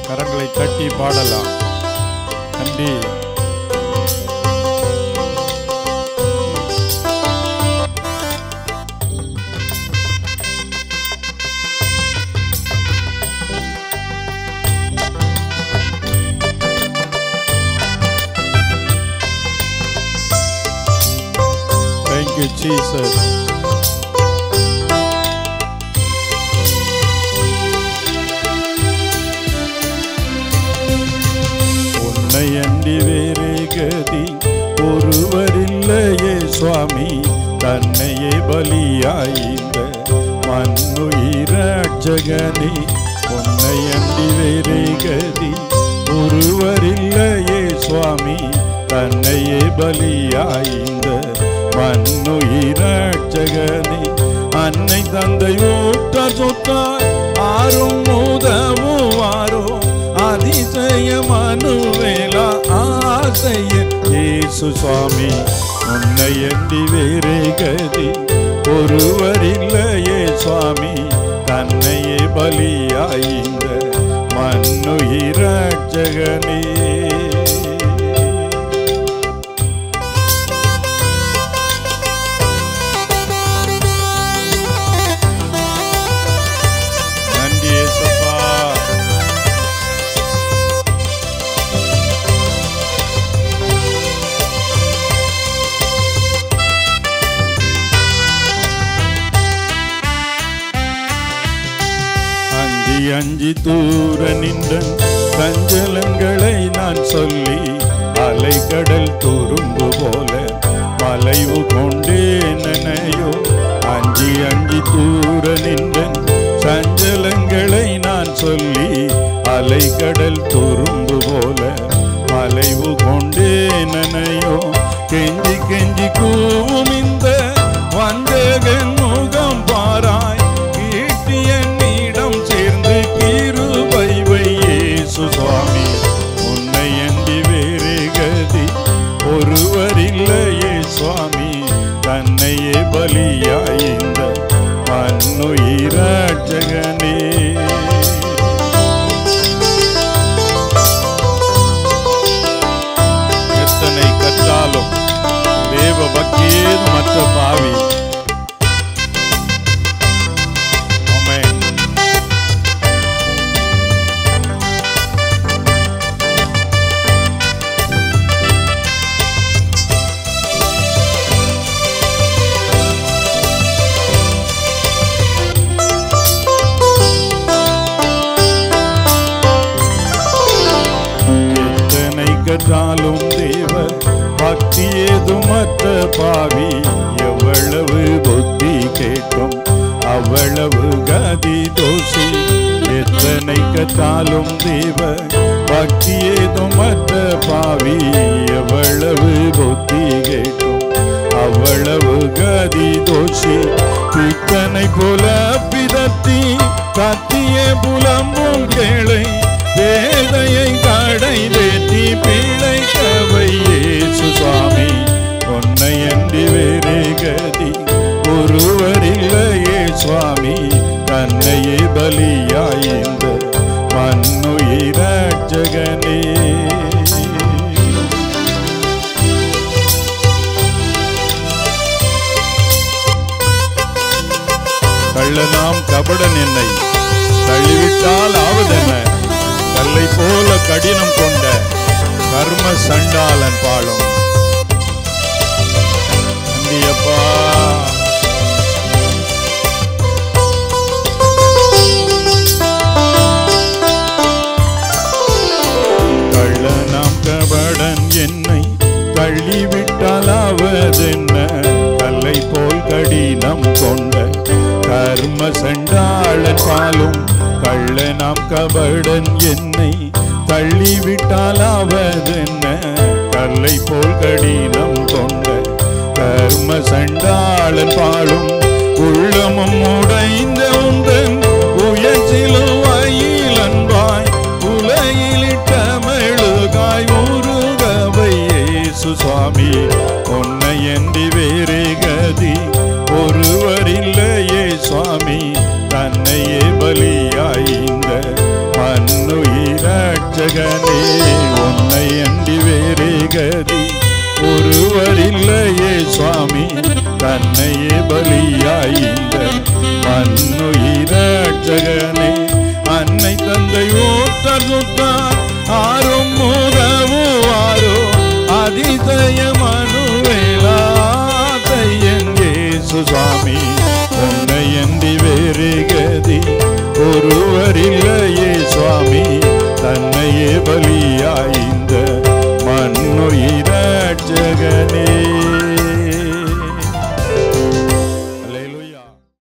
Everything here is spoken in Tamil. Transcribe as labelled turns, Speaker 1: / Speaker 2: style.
Speaker 1: கரங்களை தட்டி பாடலாம். நன்றி. Thank you, Jesus. உன்னை அண்டி வேறு கதி ஒருவரில்லையே சுவாமி, தன்னையே பலியாய்ந்த மண்ணுயிரட்சகனே. உன்னை அண்டி வேறு கதி ஒருவரில்லையே சுவாமி, தன்னையே பலியாய்ந்த மண்ணுயிரட்சகனே. அன்னை தந்தை ஊட்ட சொத்தாய் ஆரும் உதவுவாரோ, அதிசய மனுவேலா ஆசைய இயேசு சுவாமி. உன்னை அண்டி வேறு கதி ஒருவரில்லையே சுவாமி, தன்னையே பலியாய்ந்த மண்ணுயிரட்சகனே. அஞ்சி தூர நின்ற சஞ்சலங்களை நான் சொல்லி, அலைக்கடல் துரும்பு போல மலைவு கொண்டேனையோ. அஞ்சி அஞ்சி தூர நின்ற சஞ்சலங்களை நான் சொல்லி, அலைக்கடல் துரும்பு போல மலைவு கொண்டேனையோ. கெஞ்சி கெஞ்சி கூவும் இந்த வஞ்சகன் முகம் பாராய், சுவாமி. உன்னை அண்டி வேறு கதி ஒருவரில்லையே சுவாமி, தன்னையே பலியாய்ந்த மண்ணுயிரட்சகனே. எத்தனை கற்றாலும் தேவ பக்தியேது மற்ற பாவி. கற்றாலும் தேவ பக்தி ஏதுமற்ற பாவி, எவ்வளவு புத்தி கேட்டும் அவ்வளவு கதி தோஷி. எத்தனை கற்றாலும் தேவ பக்தி ஏதுமற்ற பாவி, எவ்வளவு புத்தி கேட்டும் அவ்வளவு கதி தோஷி. பித்தனை போல பிதத்தி கத்திய புலம்பும் கேளை, வேதையை கடை வேற்றி பிழைக்கவை இயேசு சுவாமி. உன்னை அண்டி வேறு கதி ஒருவரில்லையே சுவாமி, தன்னையே பலியாய்ந்த மண்ணுயிரட்சகனே. கள்ளனாம் கபடன் என்னை தள்ளிவிட்டால் ஆவதென்ன, கல்லை போல கடினம் கொண்ட கர்ம சண்டாளன் பாலும். நந்தியப்பா. கள்ளனாம் கபடன் என்னை தள்ளிவிட்டாலாவதென்ன, கல்லை போல் கடினம் கொண்ட கர்ம சண்டாளன் பாலும். கள்ளனாம் கபடன் என்னை தள்ளிவிட்டாலாவதென்ன, கல்லை போல் கடினம் கொண்ட கர்ம சண்டாளன் பாலும். உள்ளமும் உடைந்த உந்தன் உயர்ச்சிலுவையில் அன்பாய், உலகிலிட்ட மெழுகாய் உருகவை இயேசு சுவாமி. உன்னை அண்டி வேறு கதி ஒருவரில்லையே சுவாமி, தன்னையே பலியாய்ந்த மண்ணுயிர தன்னையே பலியாய் இந்த மண்ணுயிரட்சகனே அன்னை தந்தை ஊத்தர் சுத்தார் ஆறும் உதவுவாரோ அதிசயம்